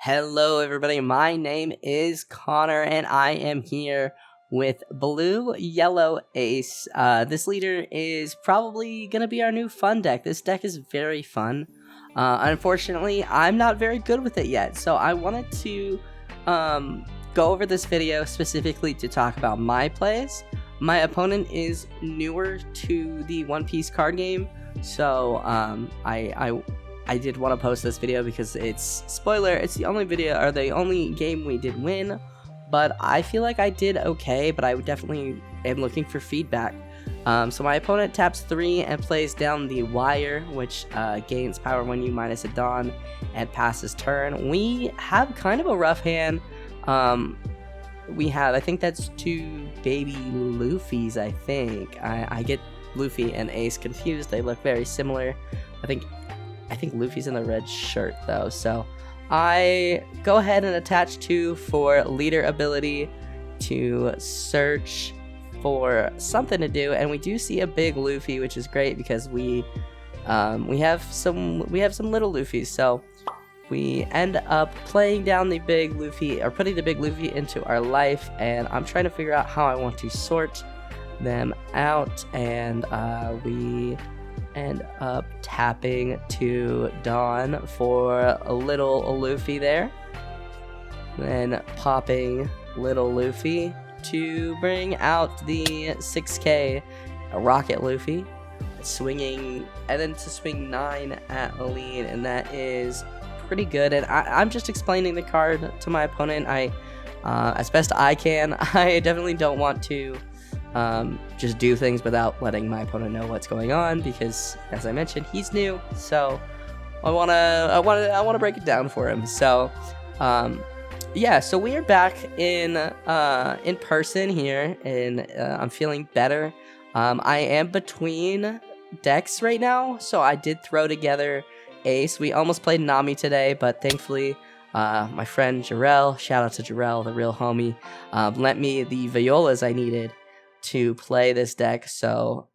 Hello everybody, my name is Connor and I am here with Blue Yellow Ace. This leader is probably going to be our new fun deck. This deck is very fun. Unfortunately, I'm not very good with it yet, so I wanted to go over this video specifically to talk about my plays. My opponent is newer to the One Piece card game, so I did want to post this video because it's, spoiler, it's the only video, or the only game we did win, but I feel like I did okay, but I definitely am looking for feedback. So my opponent taps 3 and plays down the Wire, which gains power when you minus a Dawn and passes turn. We have kind of a rough hand. We have, I think that's 2 baby Luffys, I think. I get Luffy and Ace confused. They look very similar. I think Luffy's in the red shirt though, so I go ahead and attach 2 for leader ability to search for something to do, and we do see a big Luffy, which is great because we have some little Luffys, so we end up playing down the big Luffy, or putting the big Luffy into our life, and I'm trying to figure out how I want to sort them out, and we end up tapping to Dawn for a little Luffy there, then popping little Luffy to bring out the 6k Rocket Luffy, swinging, and then to swing 9 at lead, and that is pretty good. And I'm just explaining the card to my opponent. As best I can. I definitely don't want to just do things without letting my opponent know what's going on, because as I mentioned, he's new, so I wanna break it down for him. So yeah, so we are back in person here, and I'm feeling better. I am between decks right now, so I did throw together Ace. We almost played Nami today, but thankfully my friend Jarrell, shout out to Jarrell, the real homie, lent me the Violas I needed to play this deck. So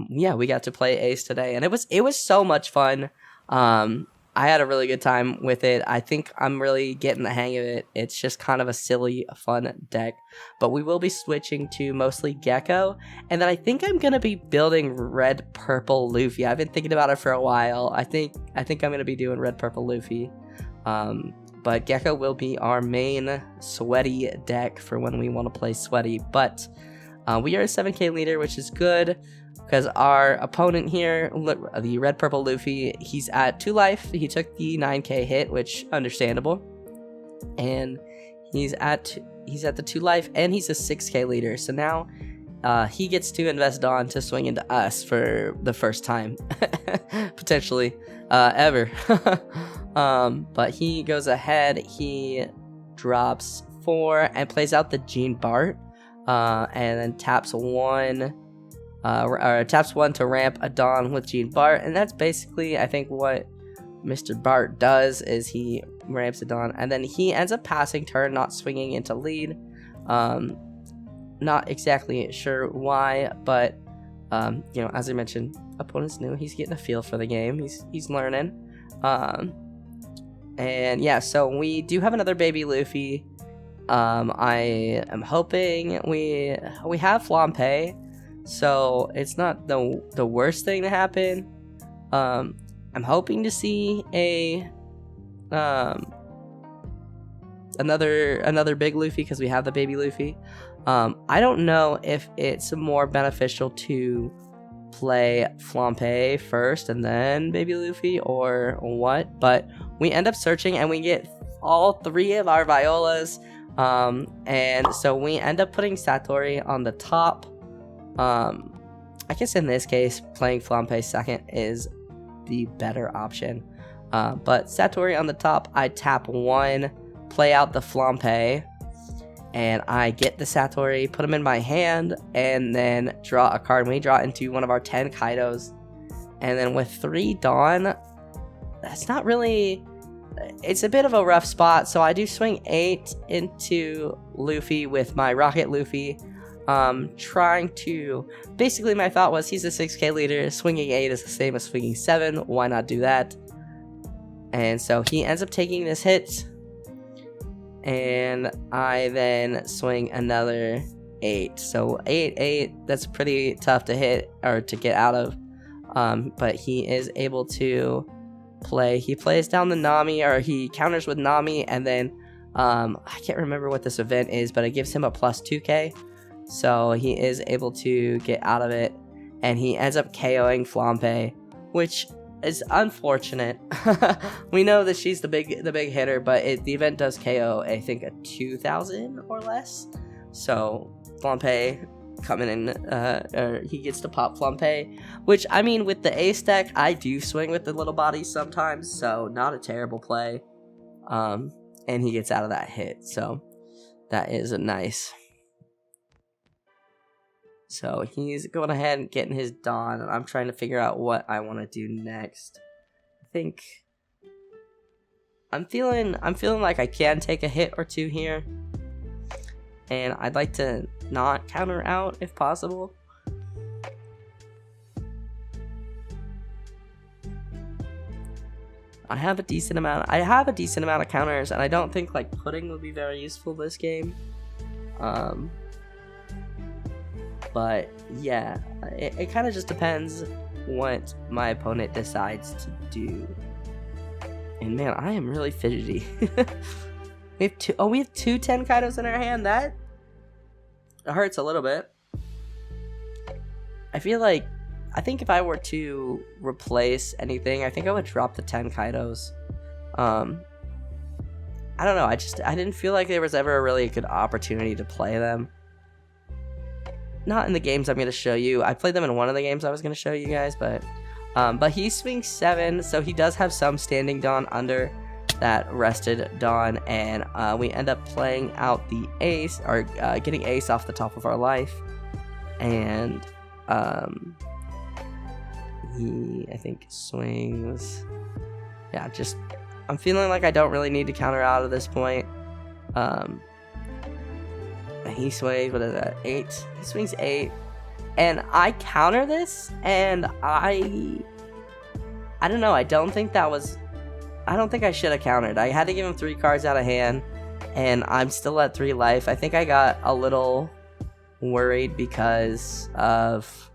yeah, we got to play Ace today, and it was so much fun. I had a really good time with it. I think I'm really getting the hang of it. It's just kind of a silly, fun deck, but we will be switching to mostly Gecko, and then I think I'm gonna be building red purple Luffy. I've been thinking about it for a while. I think I'm gonna be doing red purple Luffy, but Gecko will be our main sweaty deck for when we want to play sweaty. But we are a 7k leader, which is good, because our opponent here, the red purple Luffy, he's at 2 life. He took the 9k hit, which understandable, and he's at the 2 life, and he's a 6k leader. So now he gets to invest Dawn to swing into us for the first time potentially ever. But he goes ahead, he drops 4 and plays out the Jean Bart, and then taps 1 to ramp a Dawn with Jean Bart, and that's basically, I think, what Mr. Bart does, is he ramps a Dawn, and then he ends up passing turn, not swinging into lead. Not exactly sure why, but you know, as I mentioned, opponent's new, he's getting a feel for the game, he's learning. And yeah, so we do have another baby Luffy. I am hoping we have Flampe, so it's not the worst thing to happen. I'm hoping to see another big Luffy, because we have the baby Luffy. I don't know if it's more beneficial to play Flampe first and then baby Luffy or what, but we end up searching and we get all 3 of our Violas. And so we end up putting Satori on the top. I guess in this case, playing Flampe second is the better option. But Satori on the top, I tap 1, play out the Flampe, and I get the Satori, put him in my hand, and then draw a card. We draw into one of our 10 Kaidos, and then with 3 Dawn, that's not really... It's a bit of a rough spot, so I do swing 8 into Luffy with my Rocket Luffy, trying to... Basically, my thought was, he's a 6k leader, swinging 8 is the same as swinging 7, why not do that? And so he ends up taking this hit, and I then swing another 8. So 8, that's pretty tough to hit or to get out of. But he is able to play. He plays down the Nami, or he counters with Nami, and then I can't remember what this event is, but it gives him a plus 2k. So he is able to get out of it, and he ends up KOing Flampe, which is unfortunate. We know that she's the big hitter, but the event does KO, I think, a 2,000 or less. So Flampe coming in, or he gets to pop Flampe, which, I mean, with the ace deck, I do swing with the little bodies sometimes, so not a terrible play. And he gets out of that hit, so that is a nice. So he's going ahead and getting his Dawn, and I'm trying to figure out what I want to do next. I think I'm feeling like I can take a hit or two here, and I'd like to not counter out if possible. I have a decent amount of counters, and I don't think like pudding would be very useful this game. But yeah, it kind of just depends what my opponent decides to do. And man, I am really fidgety. we have two 10 Kaidos in our hand. That hurts a little bit. I think if I were to replace anything, I think I would drop the 10 Kaidos. I don't know, I didn't feel like there was ever a really good opportunity to play them. Not in the games I'm going to show you. I played them in one of the games I was going to show you guys, but he swings 7, so he does have some standing Dawn under that rested Dawn, and we end up playing out the ace, or getting ace off the top of our life, and he, I think, swings. Yeah, just, I'm feeling like I don't really need to counter out at this point. He swings, what is that, 8? He swings 8, and I counter this, and I don't know, I don't think I should have countered. I had to give him 3 cards out of hand, and I'm still at 3 life. I think I got a little worried because of,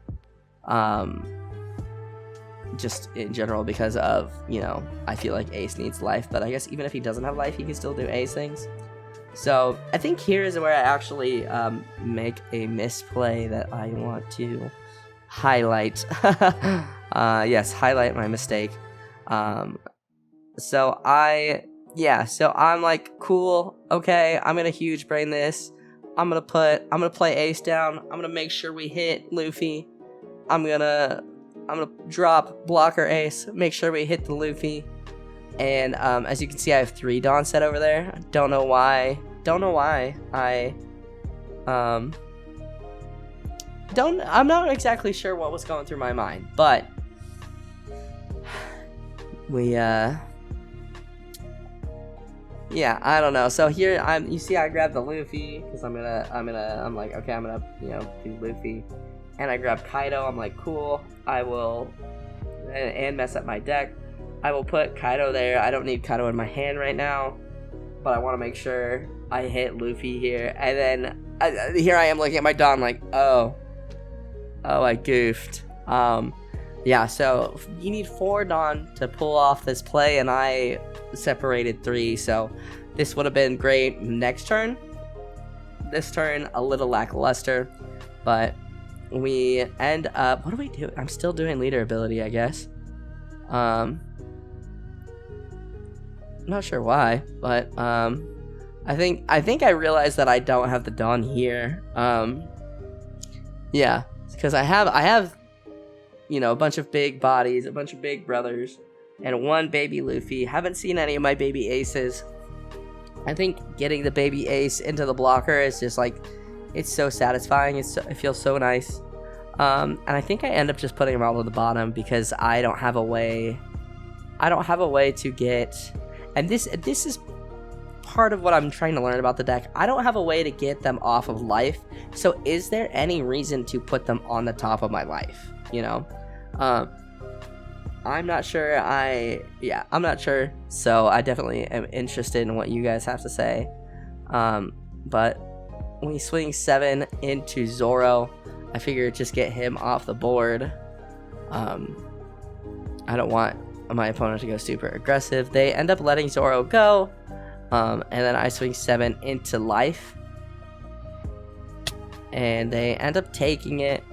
just in general, because of, you know, I feel like ace needs life, but I guess even if he doesn't have life, he can still do ace things. So I think here is where I actually make a misplay that I want to highlight. Yes, highlight my mistake. So I'm like, cool, okay, I'm gonna huge brain this. I'm gonna play ace down. I'm gonna make sure we hit Luffy. I'm gonna drop blocker ace, make sure we hit the Luffy. And as you can see, I have 3 Dawn set over there. Don't know why. I'm not exactly sure what was going through my mind, but yeah, I don't know. So here you see I grabbed the Luffy because I'm like, okay, I'm gonna, you know, do Luffy, and I grab Kaido. I'm like, cool, I will, and mess up my deck. I will put Kaido there. I don't need Kaido in my hand right now, but I want to make sure I hit Luffy here. And then here I am looking at my Dawn like, oh, I goofed. Yeah, so you need 4 Dawn to pull off this play, and I separated 3, so this would have been great next turn. This turn, a little lackluster, but we end up, what do we do? I'm still doing leader ability, I guess. I'm not sure why, but I think I realized that I don't have the Dawn here. Yeah, because I have, you know, a bunch of big bodies, a bunch of big brothers, and 1 baby Luffy. Haven't seen any of my baby aces. I think getting the baby ace into the blocker is just like, it's so satisfying. It feels so nice. And I think I end up just putting them all to the bottom because I don't have a way to get, and this is part of what I'm trying to learn about the deck. I don't have a way to get them off of life. So is there any reason to put them on the top of my life? You know, I'm not sure. I'm not sure. So I definitely am interested in what you guys have to say. But when he swings 7 into Zoro, I figure just get him off the board. I don't want my opponent to go super aggressive. They end up letting Zoro go, and then I swing 7 into life, and they end up taking it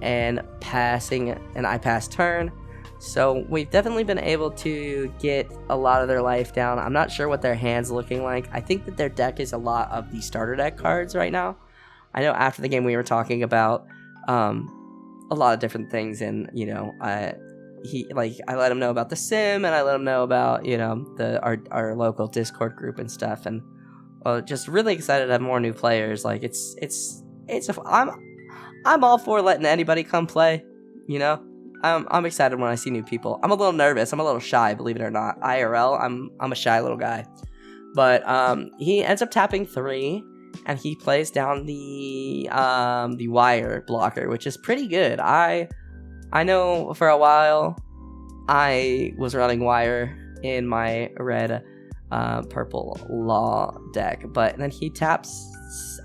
and passing, and I pass turn. So we've definitely been able to get a lot of their life down. I'm not sure what their hand's looking like. I think that their deck is a lot of the starter deck cards right now. I know after the game we were talking about a lot of different things, and you know, I let him know about the sim, and I let him know about, you know, our local Discord group and stuff, and just really excited to have more new players. Like I'm all for letting anybody come play, you know. I'm excited when I see new people. I'm a little nervous. I'm a little shy, believe it or not. IRL, I'm a shy little guy. But he ends up tapping 3, and he plays down the wire blocker, which is pretty good. I know for a while I was running wire in my red purple law deck, but then he taps,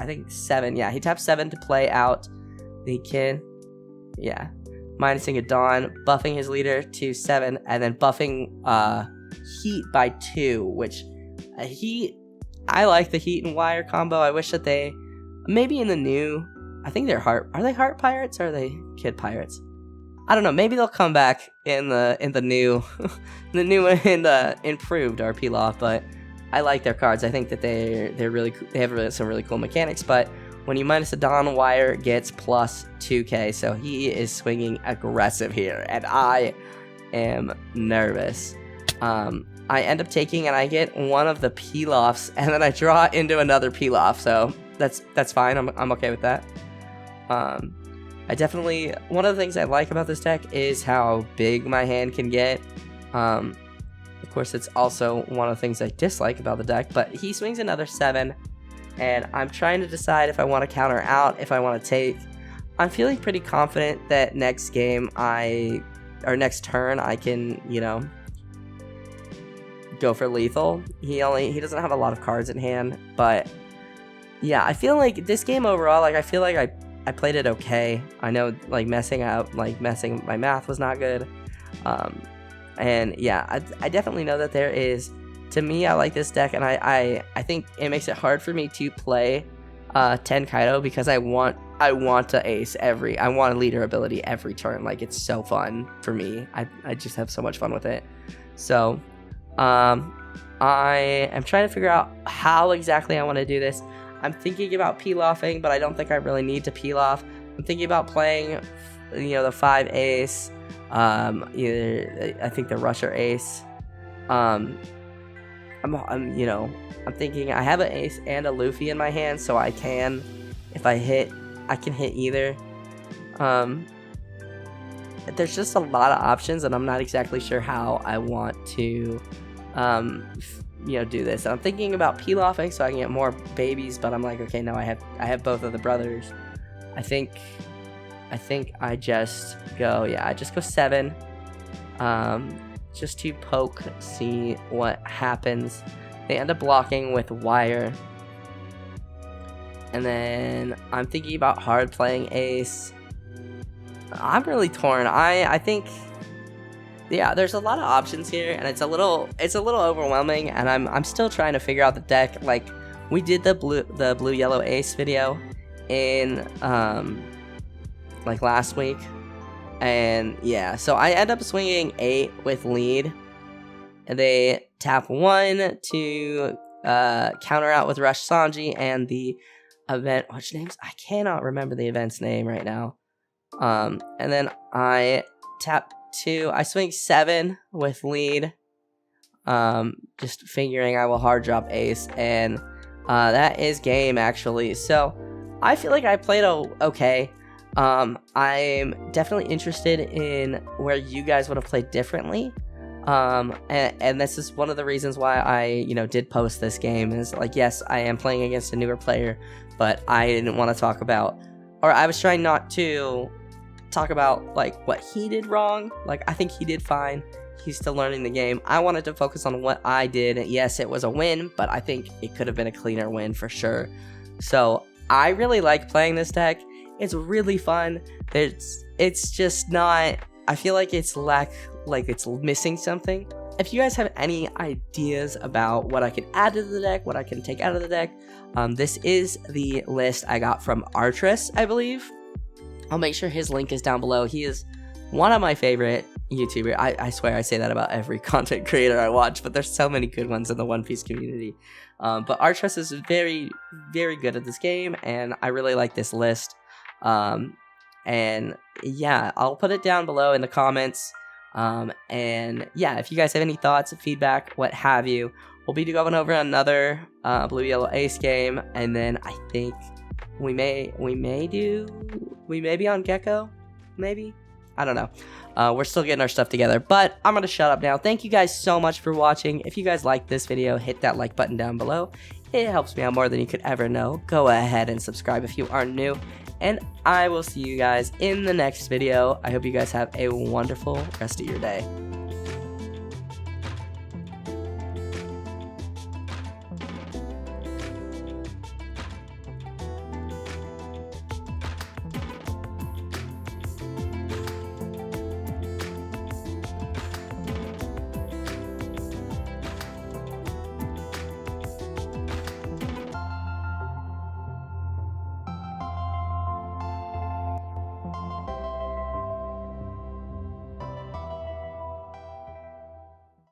I think 7. Yeah, he taps 7 to play out the kid. Yeah. Minusing a Dawn, buffing his leader to 7, and then buffing Heat by 2, which I like the Heat and Wire combo. I wish that they, maybe in the new, I think they're are they Heart Pirates or are they Kid Pirates? I don't know. Maybe they'll come back in the new, the new and improved RP Law. But I like their cards. I think that they're really cool. They have some really cool mechanics. But when you minus a Dawn, Wire gets plus 2k, so he is swinging aggressive here, and I am nervous. I end up taking, and I get one of the peel-offs, and then I draw into another peel-off, so that's fine. I'm okay with that. I definitely, one of the things I like about this deck is how big my hand can get. Of course, it's also one of the things I dislike about the deck, but he swings another 7. And I'm trying to decide if I want to counter out, if I want to take. I'm feeling pretty confident that next game next turn I can, you know, go for lethal. He doesn't have a lot of cards in hand, but yeah, I feel like this game overall, like I feel like I played it okay. I know like messing my math was not good. And yeah, I definitely know that there is. To me, I like this deck, and I think it makes it hard for me to play 10 Kaido because I want to ace I want a leader ability every turn. Like, it's so fun for me. I just have so much fun with it. So, I am trying to figure out how exactly I want to do this. I'm thinking about peel-offing, but I don't think I really need to peel off. I'm thinking about playing, you know, the 5 ace, I think the Rusher ace. I'm thinking I have an ace and a Luffy in my hand, so I can, if I can hit either. There's just a lot of options, and I'm not exactly sure how I want to, do this. And I'm thinking about peel-offing so I can get more babies, but I'm like, okay, no, I have both of the brothers. I think I just go 7. Just to poke, see what happens. They end up blocking with wire. And then I'm thinking about hard playing ace. I'm really torn. I think, yeah, there's a lot of options here, and it's a little overwhelming, and I'm still trying to figure out the deck. Like, we did the blue yellow ace video in like last week. And yeah, so I end up swinging 8 with lead, and they tap 1 to counter out with Rush Sanji and the event, which names, I cannot remember the event's name right now. And then I tap 2, I swing 7 with lead, just figuring I will hard drop ace, and that is game actually. So I feel like I played okay. I'm definitely interested in where you guys would have played differently. And this is one of the reasons why I, did post this game, is like, yes, I am playing against a newer player, but I didn't want to talk about, or I was trying not to talk about like what he did wrong. Like, I think he did fine. He's still learning the game. I wanted to focus on what I did. Yes, it was a win, but I think it could have been a cleaner win for sure. So I really like playing this deck. It's really fun. It's just not, I feel like it's missing something. If you guys have any ideas about what I can add to the deck, what I can take out of the deck, this is the list I got from Artress, I believe. I'll make sure his link is down below. He is one of my favorite YouTubers. I swear I say that about every content creator I watch, but there's so many good ones in the One Piece community. But Artress is very, very good at this game, and I really like this list. And yeah, I'll put it down below in the comments. And yeah, if you guys have any thoughts, feedback, what have you, we'll be going over another Blue Yellow Ace game, and then I think we may be on Gecko, maybe. I don't know. We're still getting our stuff together, but I'm gonna shut up now. Thank you guys so much for watching. If you guys liked this video, hit that like button down below. It helps me out more than you could ever know. Go ahead and subscribe if you are new, and I will see you guys in the next video. I hope you guys have a wonderful rest of your day.